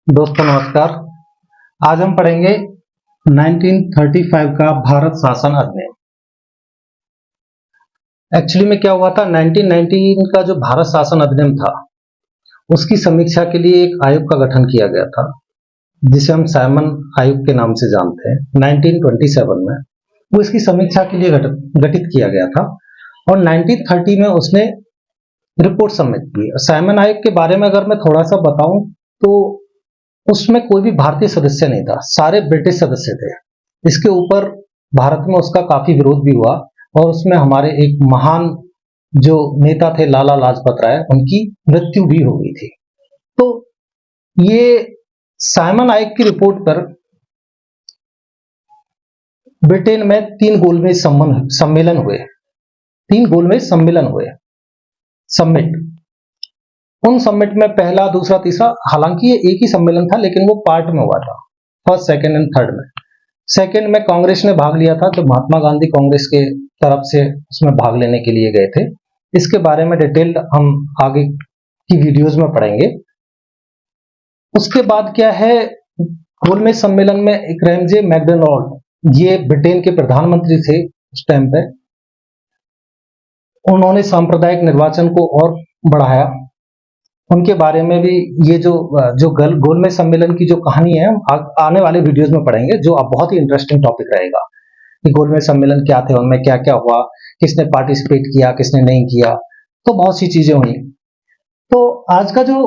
दोस्तों नमस्कार। आज हम पढ़ेंगे 1935 का भारत शासन अधिनियम। एक्चुअली में क्या हुआ था, 1919 का जो भारत शासन अधिनियम था उसकी समीक्षा के लिए एक आयोग का गठन किया गया था, जिसे हम साइमन आयोग के नाम से जानते हैं। 1927 में वो इसकी समीक्षा के लिए गठित किया गया था और 1930 में उसने रिपोर्ट सबमिट की। साइमन आयोग के बारे में अगर मैं थोड़ा सा बताऊं तो उसमें कोई भी भारतीय सदस्य नहीं था, सारे ब्रिटिश सदस्य थे। इसके ऊपर भारत में उसका काफी विरोध भी हुआ और उसमें हमारे एक महान जो नेता थे लाला लाजपत राय, उनकी मृत्यु भी हो गई थी। तो ये साइमन आयोग की रिपोर्ट पर ब्रिटेन में 3 गोलमेज सम्मेलन हुए। 3 गोलमेज सम्मेलन हुए, समिट। उन समिट में पहला, दूसरा, तीसरा, हालांकि ये एक ही सम्मेलन था लेकिन वो पार्ट में हुआ था, फर्स्ट, सेकंड एंड थर्ड में। सेकंड में कांग्रेस ने भाग लिया था, तो महात्मा गांधी कांग्रेस के तरफ से उसमें भाग लेने के लिए गए थे। इसके बारे में डिटेल्ड हम आगे की वीडियोज में पढ़ेंगे। उसके बाद क्या है, गोलमेज सम्मेलन में एक रैमजे मैकडोनाल्ड, ये ब्रिटेन के प्रधानमंत्री थे उस टाइम पे, उन्होंने सांप्रदायिक निर्वाचन को और बढ़ाया। उनके बारे में भी ये जो गोलमेज सम्मेलन की जो कहानी है हम आने वाले वीडियोस में पढ़ेंगे, जो अब बहुत ही इंटरेस्टिंग टॉपिक रहेगा कि गोलमेज सम्मेलन क्या थे, उनमें क्या क्या हुआ, किसने पार्टिसिपेट किया, किसने नहीं किया, तो बहुत सी चीजें हुई। तो आज का जो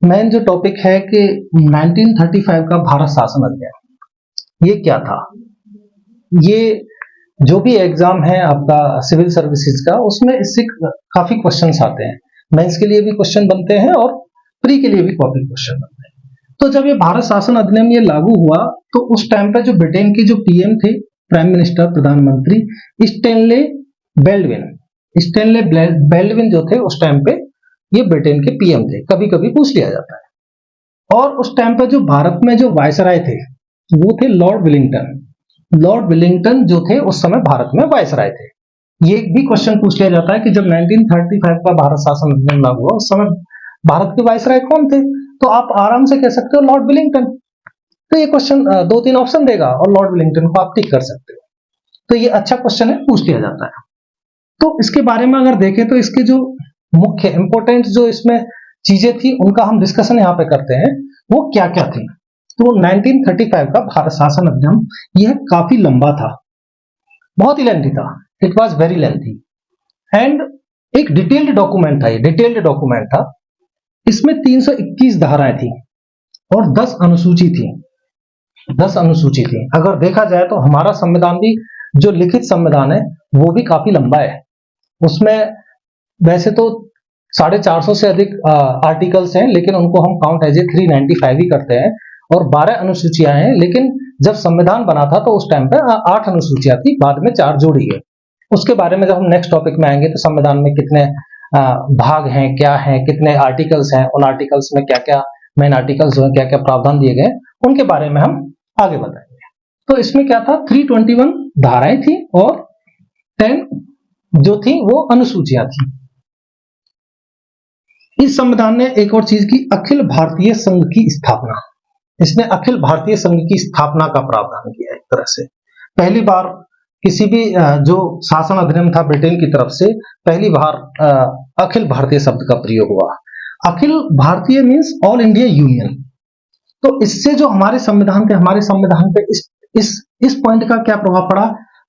मेन जो टॉपिक है कि 1935 का भारत शासन अधिनियम, ये क्या था। ये जो भी एग्जाम है आपका सिविल सर्विसेज का, उसमें इससे काफी क्वेश्चंस आते हैं। मेंस के लिए भी क्वेश्चन बनते हैं और प्री के लिए भी काफी क्वेश्चन बनते हैं। तो जब ये भारत शासन अधिनियम ये लागू हुआ तो उस टाइम पे जो ब्रिटेन के जो पीएम थे, प्राइम मिनिस्टर, प्रधानमंत्री, स्टैनले बेल्डविन जो थे उस टाइम पे ये ब्रिटेन के पीएम थे, कभी कभी पूछ लिया जाता है। और उस टाइम पे जो भारत में जो वायसराय थे वो थे लॉर्ड विलिंगटन। लॉर्ड विलिंगटन जो थे उस समय भारत में वायसराय थे। ये भी क्वेश्चन पूछ लिया जाता है कि जब 1935 का भारत शासन अधिनियम लागू हुआ उस समय भारत के वायसराय कौन थे, तो आप आराम से कह सकते हो लॉर्ड विलिंगटन। तो ये क्वेश्चन 2-3 ऑप्शन देगा और लॉर्ड विलिंगटन को आप टिक कर सकते हो। तो ये अच्छा क्वेश्चन है, पूछ लिया जाता है। तो इसके बारे में अगर देखें तो इसके जो मुख्य इंपोर्टेंट जो इसमें चीजें थी उनका हम डिस्कशन यहाँ पे करते हैं, वो क्या क्या थी। तो 1935 का भारत शासन अधिनियम यह काफी लंबा था, बहुत ही लेंथी था। It was very lengthy and एक डिटेल्ड डॉक्यूमेंट था। ये डिटेल्ड डॉक्यूमेंट था। इसमें 321 धाराएं थी और 10 अनुसूची थी। 10 अनुसूची थी। अगर देखा जाए तो हमारा संविधान भी, जो लिखित संविधान है, वो भी काफी लंबा है। उसमें वैसे तो 450 से अधिक आर्टिकल्स हैं, लेकिन उनको हम काउंट एज ए 395 ही करते हैं और 12 अनुसूचियां हैं। लेकिन जब संविधान बना था तो उस टाइम पे 8 अनुसूचियां थी, बाद में 4 जोड़ी है। उसके बारे में जब हम नेक्स्ट टॉपिक में आएंगे तो संविधान में कितने भाग हैं, क्या हैं, कितने आर्टिकल्स हैं, उन आर्टिकल्स में क्या क्या मेन आर्टिकल्स जो है, क्या क्या प्रावधान दिए गए, उनके बारे में हम आगे बताएंगे। तो इसमें क्या था, 321 धाराएं थी और 10 जो थी वो अनुसूचियां थी। इस संविधान ने एक और चीज की, अखिल भारतीय संघ की स्थापना। इसने अखिल भारतीय संघ की स्थापना का प्रावधान किया। एक तरह से पहली बार किसी भी जो शासन अधिनियम था ब्रिटेन की तरफ से, पहली बार अखिल भारतीय शब्द का प्रयोग हुआ। Akhil Bharatiya means all India union. तो इससे जो हमारे संविधान पे, हमारे संविधान पे इस पॉइंट का क्या प्रभाव पड़ा,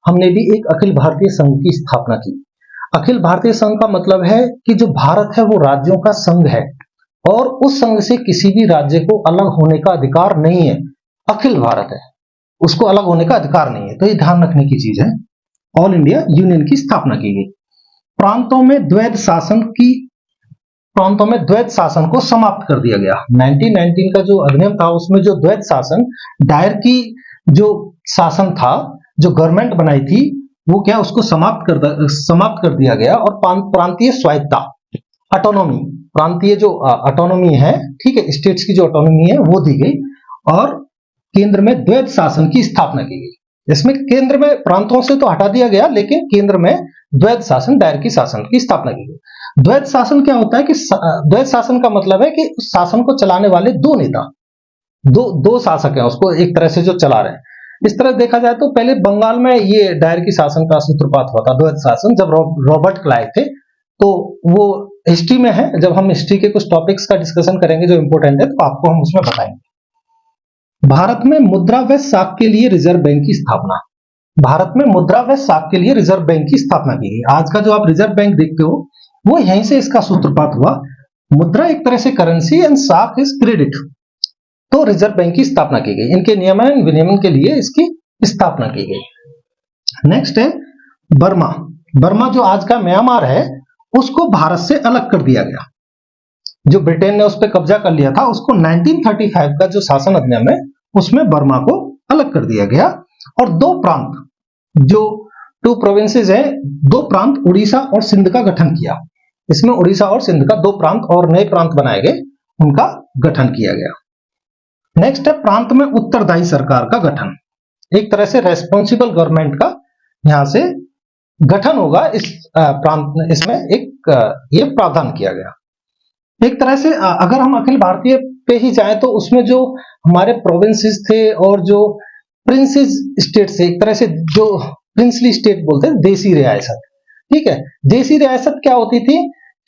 हमने भी एक अखिल भारतीय संघ की स्थापना की। अखिल भारतीय संघ का मतलब है कि जो भारत है वो राज्यों का संघ है और उस संघ से किसी भी राज्य को अलग होने का अधिकार नहीं है। अखिल भारत है, उसको अलग होने का अधिकार नहीं है। तो ये ध्यान रखने की चीज है। ऑल इंडिया यूनियन की स्थापना की गई। प्रांतों में द्वैध शासन को समाप्त कर दिया गया। 1919 का जो अधिनियम था उसमें जो द्वैध शासन, डायरकी जो शासन था, जो गवर्नमेंट बनाई थी, वो क्या, उसको समाप्त कर दिया गया और प्रांतीय स्वायत्तता, ऑटोनॉमी, प्रांतीय जो ऑटोनॉमी है, ठीक है, स्टेट्स की जो ऑटोनॉमी है वो दी गई और केंद्र में द्वैध शासन की स्थापना की गई। इसमें केंद्र में प्रांतों से तो हटा दिया गया, लेकिन केंद्र में द्वैध शासन, डायरकी शासन की स्थापना की गई। द्वैध शासन क्या होता है कि द्वैध शासन का मतलब है कि उस शासन को चलाने वाले 2 नेता, दो दो शासक हैं उसको एक तरह से जो चला रहे हैं। इस तरह देखा जाए तो पहले बंगाल में ये डायरकी शासन का सूत्रपात हुआ था, द्वैध शासन, जब रॉबर्ट क्लाइव थे। तो वो हिस्ट्री में है, जब हम हिस्ट्री के कुछ टॉपिक्स का डिस्कशन करेंगे जो इंपॉर्टेंट है तो आपको हम उसमें बताएंगे। भारत में मुद्रा व साख के लिए रिजर्व बैंक की स्थापना। भारत में मुद्रा व साख के लिए रिजर्व बैंक की स्थापना की गई। आज का जो आप रिजर्व बैंक देखते हो वो यहीं से इसका सूत्रपात हुआ। मुद्रा एक तरह से करेंसी एंड साख इज क्रेडिट। तो रिजर्व बैंक की स्थापना की गई, इनके नियमन विनियमन के लिए इसकी स्थापना की गई। नेक्स्ट है बर्मा। बर्मा जो आज का म्यांमार है उसको भारत से अलग कर दिया गया। जो ब्रिटेन ने उस पर कब्जा कर लिया था उसको 1935 का जो शासन अधिनियम है उसमें बर्मा को अलग कर दिया गया। और दो प्रांत, जो 2 प्रोविंसेस है, 2 प्रांत उड़ीसा और सिंध का गठन किया। इसमें उड़ीसा और सिंध का 2 प्रांत और नए प्रांत बनाए गए, उनका गठन किया गया। नेक्स्ट है प्रांत में उत्तरदायी सरकार का गठन। एक तरह से रेस्पॉन्सिबल गवर्नमेंट का यहां से गठन होगा। इस प्रांत इसमें एक ये प्रावधान किया गया। एक तरह से अगर हम अखिल भारतीय पे ही जाएं तो उसमें जो हमारे प्रोविंसेस थे और जो प्रिंसेस स्टेट से, एक तरह से जो प्रिंसली स्टेट बोलते हैं, देसी रियासत, ठीक है। देसी रियासत क्या होती थी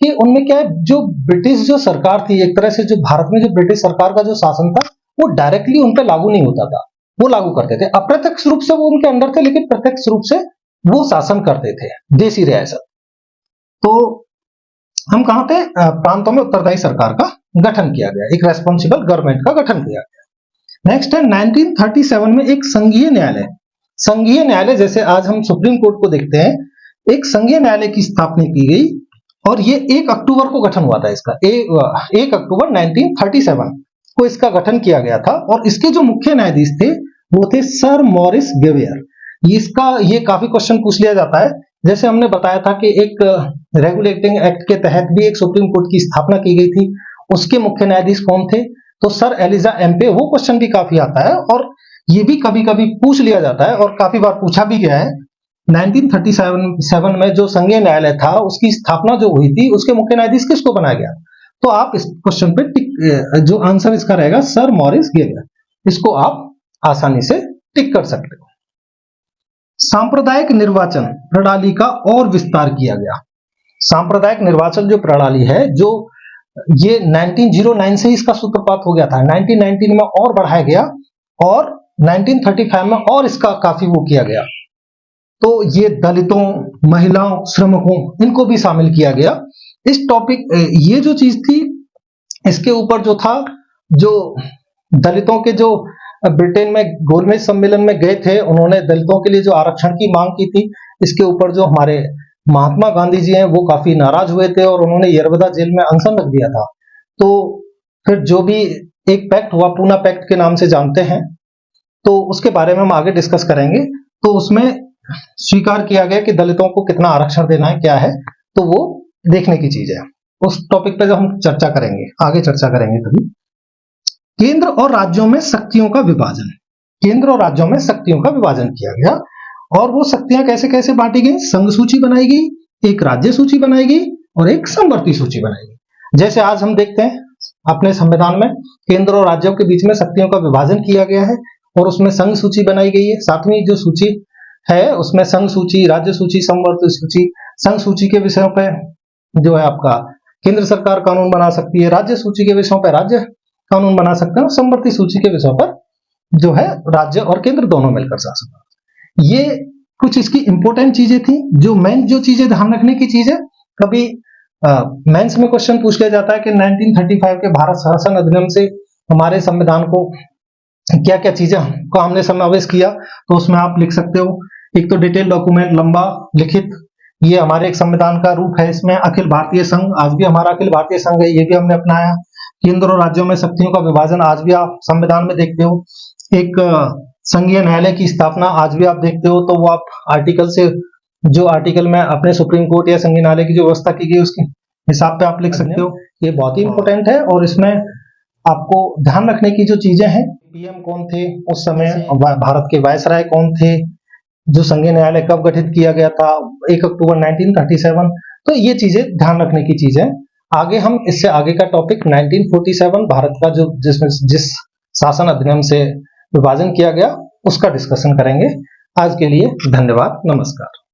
कि उनमें क्या है, जो ब्रिटिश जो सरकार थी, एक तरह से जो भारत में जो ब्रिटिश सरकार का जो शासन था वो डायरेक्टली उन पर लागू नहीं होता था, वो लागू करते थे। अप्रत्यक्ष रूप से वो उनके अंडर थे, लेकिन प्रत्यक्ष रूप से वो शासन करते थे, देसी रियासत। तो हम कहां थे, प्रांतों में उत्तरदायी सरकार का गठन किया गया, एक रेस्पॉन्सिबल गवर्नमेंट का गठन किया गया। नेक्स्ट है 1937 में एक संघीय न्यायालय। संघीय न्यायालय जैसे आज हम सुप्रीम कोर्ट को देखते हैं, एक संघीय न्यायालय की स्थापना की गई और ये 1 अक्टूबर को गठन हुआ था इसका। 1 अक्टूबर 1937 को इसका गठन किया गया था। और इसके जो मुख्य न्यायाधीश थे वो थे सर मॉरिस गेवियर। ये काफी क्वेश्चन पूछ लिया जाता है। जैसे हमने बताया था कि एक रेगुलेटिंग एक्ट के तहत भी एक सुप्रीम कोर्ट की स्थापना की गई थी, उसके मुख्य न्यायाधीश कौन थे, तो सर एलिजा एम्पे। वो क्वेश्चन भी काफी आता है और ये भी कभी कभी पूछ लिया जाता है और काफी बार पूछा भी गया है। 1937 में जो संघीय न्यायालय था उसकी स्थापना जो हुई थी, उसके मुख्य न्यायाधीश किसको बनाया गया, तो आप इस क्वेश्चन पे टिक, जो आंसर इसका रहेगा सर मॉरिस गेवियर, इसको आप आसानी से टिक कर सकते हो। सांप्रदायिक निर्वाचन प्रणाली का और विस्तार किया गया। सांप्रदायिक निर्वाचन जो प्रणाली है, जो ये 1909 से इसका सूत्रपात हो गया था, 1919 में और बढ़ाया गया और 1935 में और इसका काफी वो किया गया। तो ये दलितों, महिलाओं, श्रमिकों, इनको भी शामिल किया गया। इस टॉपिक, ये जो चीज थी, इसके ऊपर जो था, जो दलितों के जो ब्रिटेन में गोलमेज सम्मेलन में गए थे, उन्होंने दलितों के लिए जो आरक्षण की मांग की थी, इसके ऊपर जो हमारे महात्मा गांधी जी हैं वो काफी नाराज हुए थे और उन्होंने यरवदा जेल में अनशन रख दिया था। तो फिर जो भी एक पैक्ट हुआ, पूना पैक्ट के नाम से जानते हैं, तो उसके बारे में हम आगे डिस्कस करेंगे। तो उसमें स्वीकार किया गया कि दलितों को कितना आरक्षण देना है, क्या है, तो वो देखने की चीज है। उस टॉपिक पे जब हम चर्चा करेंगे, आगे चर्चा करेंगे कभी। केंद्र और राज्यों में शक्तियों का विभाजन। केंद्र और राज्यों में शक्तियों का विभाजन किया गया और वो शक्तियां कैसे कैसे बांटी गई, संघ सूची बनाई गई, एक राज्य सूची बनाई गई और एक समवर्ती सूची बनाई गई। जैसे आज हम देखते हैं अपने संविधान में केंद्र और राज्यों के बीच में शक्तियों का विभाजन किया गया है और उसमें संघ सूची बनाई गई है। 7वीं जो सूची है उसमें संघ सूची, राज्य सूची, समवर्ती सूची। संघ सूची के विषयों पे जो है आपका केंद्र सरकार कानून बना सकती है, राज्य सूची के विषयों पर राज्य कानून बना सकते हैं और समवर्ती सूची के विषयों पर जो है राज्य और केंद्र दोनों मिलकर शासन। ये कुछ इसकी इंपॉर्टेंट चीजें थी। जो मेन जो चीजें ध्यान रखने की चीज है, कभी मेंस में क्वेश्चन पूछ लिया जाता है कि 1935 के भारत शासन अधिनियम से हमारे संविधान को क्या क्या चीजें को हमने समावेश किया, तो उसमें आप लिख सकते हो। एक तो डिटेल डॉक्यूमेंट, लंबा लिखित, ये हमारे एक संविधान का रूप है। इसमें अखिल भारतीय संघ, आज भी हमारा अखिल भारतीय संघ है, ये भी हमने अपनाया। केंद्र और राज्यों में शक्तियों का विभाजन, आज भी आप संविधान में देखते हो। एक संघीय न्यायालय की स्थापना, आज भी आप देखते हो। तो वो आप आर्टिकल से, जो आर्टिकल में अपने सुप्रीम कोर्ट या संघीय न्यायालय की जो व्यवस्था की गई उसके हिसाब पे आप लिख सकते हो। ये बहुत ही इंपॉर्टेंट है और इसमें आपको ध्यान रखने की जो चीजें हैं, पीएम कौन थे उस समय, भारत के वायसराय कौन थे, जो संघीय न्यायालय कब गठित किया गया था, 1 अक्टूबर 1937। तो ये चीजें ध्यान रखने की चीजें। आगे हम इससे आगे का टॉपिक 1947 भारत का जो जिस शासन अधिनियम से विभाजन किया गया, उसका डिस्कशन करेंगे। आज के लिए धन्यवाद, नमस्कार।